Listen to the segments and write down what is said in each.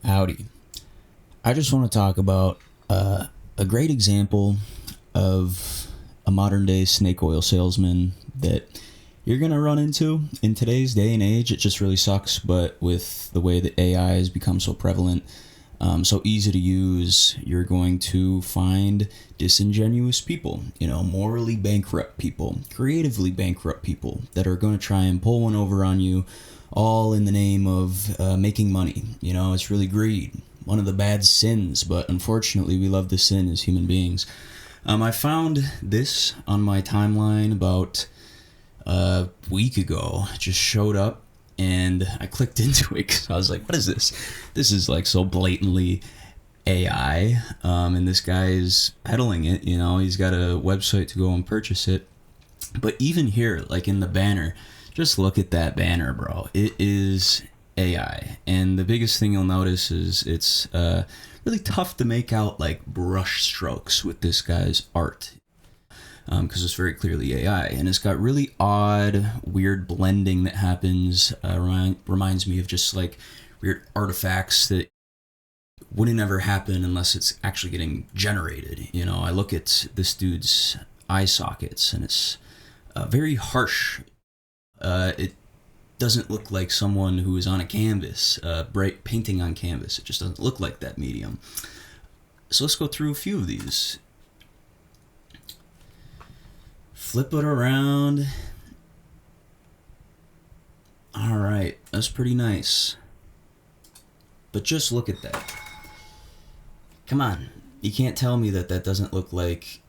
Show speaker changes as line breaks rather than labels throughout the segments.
Howdy. I just want to talk about a great example of a modern day snake oil salesman that you're going to run into in today's day and age. It just really sucks, but with the way that AI has become so prevalent, so easy to use, you're going to find disingenuous people, morally bankrupt people, creatively bankrupt people that are going to try and pull one over on you, all in the name of making money. It's really greed, one of the bad sins, but unfortunately we love the sin as human beings. I found this on my timeline about a week ago. It just showed up and I clicked into it because I was like, what is this? This is like so blatantly AI, and this guy is peddling it. He's got a website to go and purchase it. But even here, like in the banner, just look at that banner, bro. It is AI. And the biggest thing you'll notice is it's really tough to make out like brush strokes with this guy's art, because it's very clearly AI. And it's got really odd, weird blending that happens. Reminds me of just like weird artifacts that wouldn't ever happen unless it's actually getting generated. I look at this dude's eye sockets and it's very harsh. It doesn't look like someone who is on a canvas, bright painting on canvas. It just doesn't look like that medium. So let's go through a few of these. Flip it around. All right, that's pretty nice. But just look at that. Come on, you can't tell me that doesn't look like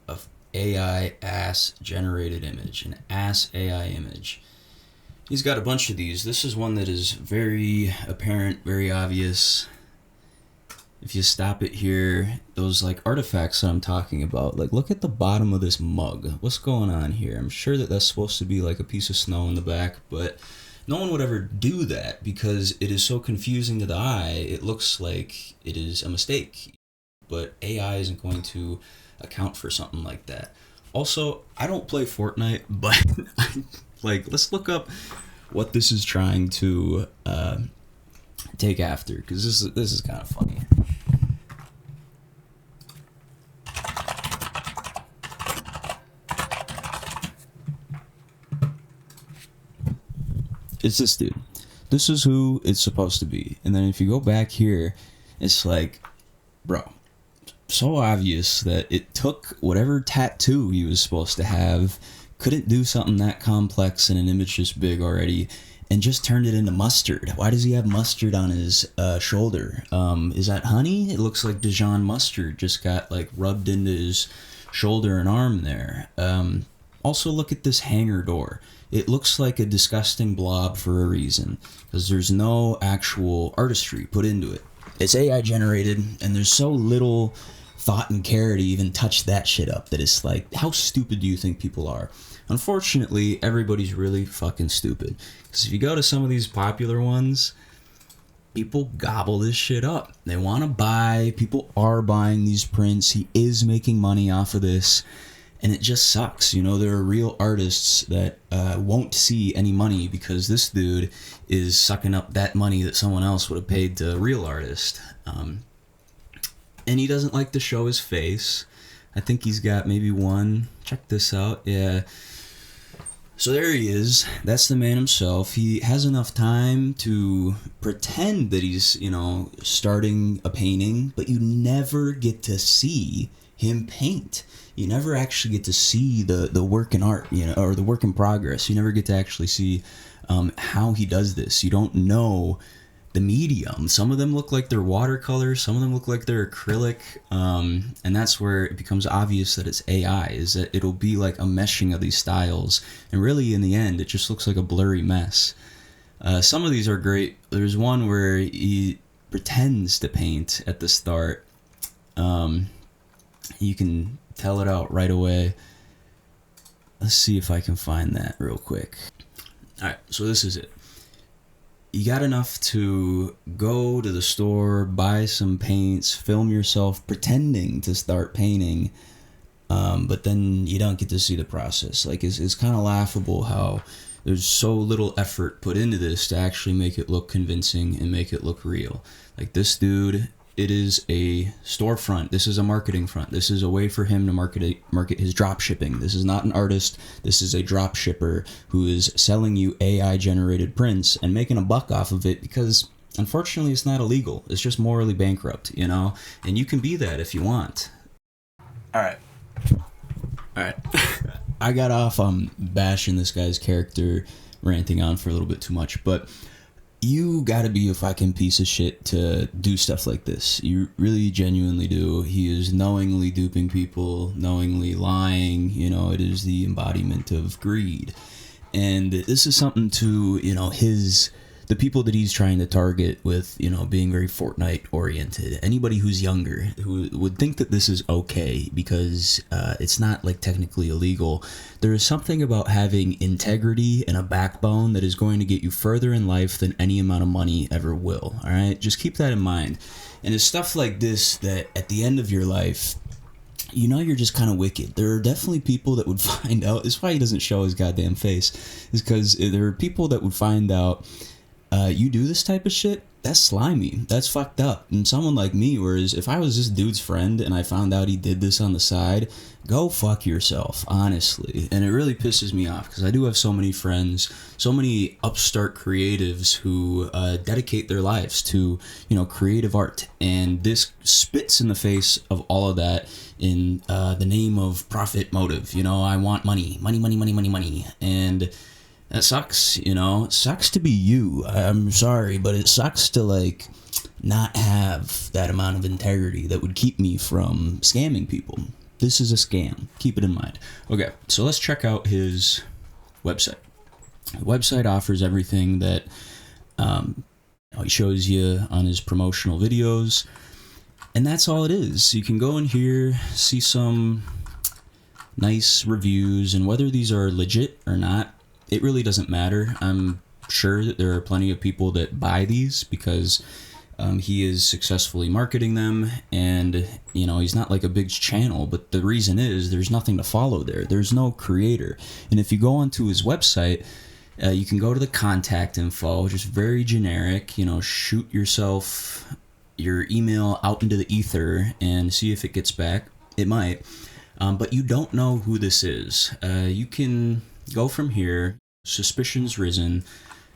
a AI ass generated image, an ass AI image. He's got a bunch of these. This is one that is very apparent, very obvious. If you stop it here, those like artifacts that I'm talking about, like look at the bottom of this mug. What's going on here? I'm sure that that's supposed to be like a piece of snow in the back, but no one would ever do that because it is so confusing to the eye. It looks like it is a mistake, but AI isn't going to account for something like that. Also, I don't play Fortnite, but let's look up what this is trying to take after, because this is kind of funny. It's this dude. This is who it's supposed to be. And then if you go back here, it's like, bro, so obvious that it took whatever tattoo he was supposed to have, couldn't do something that complex in an image this big already, and just turned it into mustard. Why does he have mustard on his shoulder? Is that honey? It looks like Dijon mustard just got like rubbed into his shoulder and arm there. Also, look at this hanger door. It looks like a disgusting blob for a reason, because there's no actual artistry put into it. It's AI generated, and there's so little thought and care to even touch that shit up that it's like, how stupid do you think people are? Unfortunately, everybody's really fucking stupid. Because if you go to some of these popular ones, people gobble this shit up. They want to buy. People are buying these prints. He is making money off of this. And it just sucks. There are real artists that won't see any money because this dude is sucking up that money that someone else would have paid to a real artist. And he doesn't like to show his face. I think he's got maybe one. Check this out. Yeah. So there he is. That's the man himself. He has enough time to pretend that he's, starting a painting, but you never get to see him paint. You never actually get to see the work in art, or the work in progress. You never get to actually see how he does this. You don't know the medium. Some of them look like they're watercolor. Some of them look like they're acrylic. And that's where it becomes obvious that it's AI, is that it'll be like a meshing of these styles. And really, in the end, it just looks like a blurry mess. Some of these are great. There's one where he pretends to paint at the start. You can tell it out right away. Let's see if I can find that real quick. Alright, so this is it. You got enough to go to the store, buy some paints, film yourself pretending to start painting, but then you don't get to see the process. Like, it's kind of laughable how there's so little effort put into this to actually make it look convincing and make it look real. Like this dude, it is a storefront. This is a marketing front. This is a way for him to market his drop shipping. This is not an artist. This is a drop shipper who is selling you AI generated prints and making a buck off of it, because unfortunately it's not illegal. It's just morally bankrupt, you know? And you can be that if you want. All right. I got off on bashing this guy's character, ranting on for a little bit too much, but you gotta be a fucking piece of shit to do stuff like this. You really genuinely do. He is knowingly duping people, knowingly lying. You know, it is the embodiment of greed. And this is something to, you know, the people that he's trying to target with, you know, being very Fortnite oriented. Anybody who's younger who would think that this is okay because it's not like technically illegal. There is something about having integrity and a backbone that is going to get you further in life than any amount of money ever will. All right, just keep that in mind. And it's stuff like this that at the end of your life, you know, you're just kind of wicked. There are definitely people that would find out. This is why he doesn't show his goddamn face, is because there are people that would find out you do this type of shit. That's slimy. That's fucked up. And someone like me, whereas if I was this dude's friend and I found out he did this on the side, go fuck yourself, honestly. And it really pisses me off because I do have so many friends, so many upstart creatives who dedicate their lives to, you know, creative art. And this spits in the face of all of that in the name of profit motive. You know, I want money. And that sucks, you know. It sucks to be you. I'm sorry, but it sucks to, like, not have that amount of integrity that would keep me from scamming people. This is a scam. Keep it in mind. Okay, so let's check out his website. The website offers everything that he shows you on his promotional videos, and that's all it is. You can go in here, see some nice reviews, and whether these are legit or not, it really doesn't matter. I'm sure that there are plenty of people that buy these because he is successfully marketing them, and you know, he's not like a big channel, but the reason is there's nothing to follow there. There's no creator. And if you go onto his website, you can go to the contact info, which is very generic. You know, shoot yourself your email out into the ether and see if it gets back. It might, but you don't know who this is. You can go from here. Suspicions risen.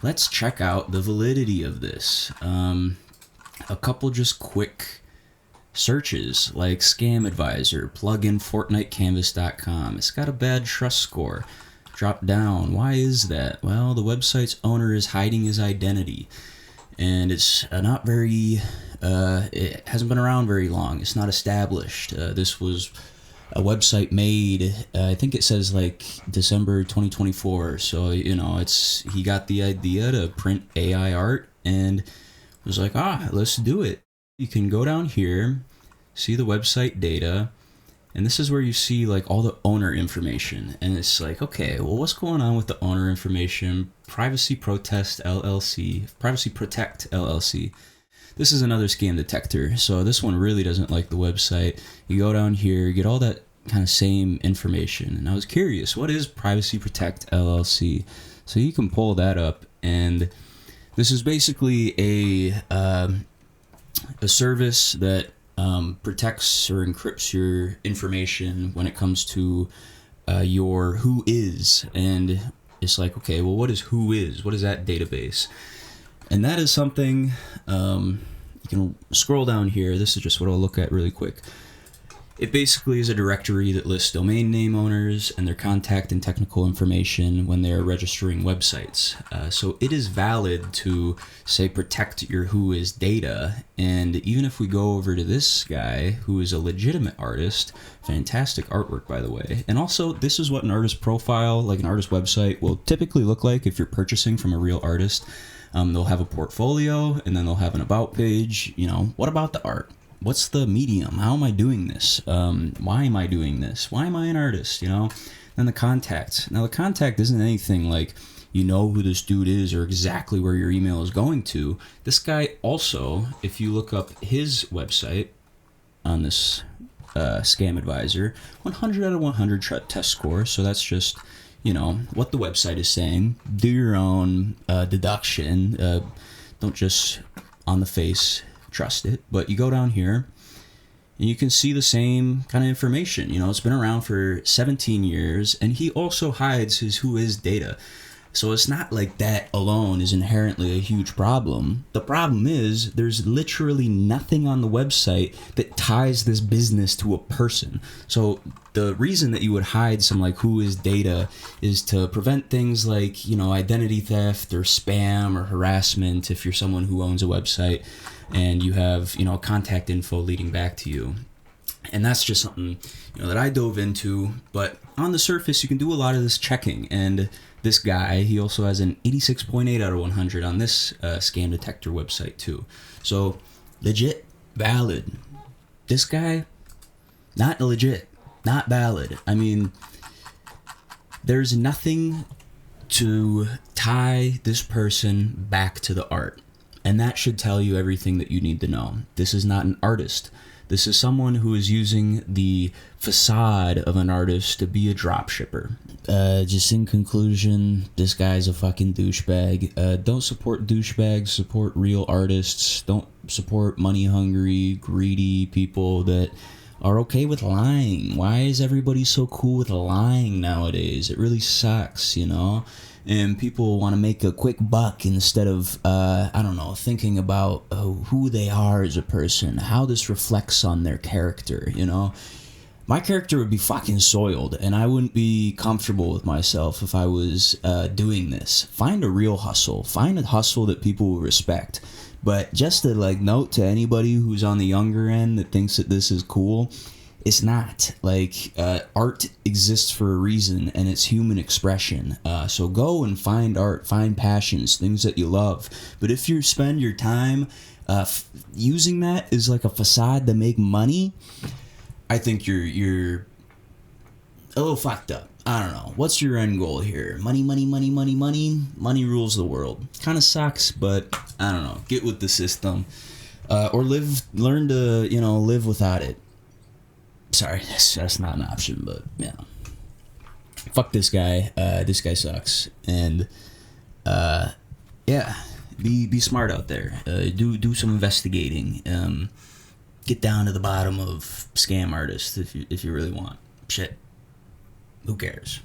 Let's check out the validity of this. A couple just quick searches like Scam Advisor, plug in FortniteCanvas.com. It's got a bad trust score. Drop down. Why is that? Well, the website's owner is hiding his identity, and it's not very. It hasn't been around very long. It's not established. This was a website made, I think it says like December 2024. So, you know, he got the idea to print AI art and was like, let's do it. You can go down here, see the website data, and this is where you see like all the owner information. And it's like, okay, well, what's going on with the owner information? Privacy Protect LLC. This is another scam detector. So this one really doesn't like the website. You go down here, get all that kind of same information. And I was curious, what is Privacy Protect LLC? So you can pull that up, and this is basically a service that protects or encrypts your information when it comes to your who is. And it's like, okay, well, what is who is? What is that database? And that is something, you can scroll down here. This is just what I'll look at really quick. It basically is a directory that lists domain name owners and their contact and technical information when they are registering websites. So it is valid to, say, protect your who is data. And even if we go over to this guy, who is a legitimate artist, fantastic artwork, by the way. And also, this is what an artist profile, like an artist website, will typically look like if you're purchasing from a real artist. They'll have a portfolio, and then they'll have an about page. You know, what about the art? What's the medium? How am I doing this? Why am I doing this? Why am I an artist? You know, and the contact. Now, the contact isn't anything like you know who this dude is or exactly where your email is going to. This guy also, if you look up his website on this Scam Advisor, 100 out of 100 test score. So that's just, what the website is saying. Do your own deduction. Don't just on the face trust it. But you go down here, and you can see the same kind of information. It's been around for 17 years, and he also hides his who is data. So it's not like that alone is inherently a huge problem. The problem is there's literally nothing on the website that ties this business to a person. So the reason that you would hide some like who is data is to prevent things like, identity theft or spam or harassment if you're someone who owns a website and you have, contact info leading back to you. And that's just something, that I dove into. But on the surface, you can do a lot of this checking. And this guy, he also has an 86.8 out of 100 on this scam detector website too. So legit, valid. This guy, not legit, not valid. I mean, there's nothing to tie this person back to the art. And that should tell you everything that you need to know. This is not an artist. This is someone who is using the facade of an artist to be a dropshipper. Just in conclusion, this guy's a fucking douchebag. Don't support douchebags, support real artists. Don't support money-hungry, greedy people that are okay with lying. Why is everybody so cool with lying nowadays? It really sucks, And people want to make a quick buck instead of, thinking about who they are as a person, how this reflects on their character, My character would be fucking soiled, and I wouldn't be comfortable with myself if I was doing this. Find a real hustle. Find a hustle that people will respect. But just to note to anybody who's on the younger end that thinks that this is cool, it's not. Art exists for a reason, and it's human expression. So go and find art, find passions, things that you love. But if you spend your time using that as like a facade to make money, I think you're a little fucked up. I don't know. What's your end goal here? Money, money, money, money, money. Money rules the world. Kind of sucks, but I don't know. Get with the system, or learn to live without it. Sorry, that's not an option, but yeah. Fuck this guy. This guy sucks, and be smart out there. Do some investigating. Get down to the bottom of scam artists if you really want. Shit. Who cares?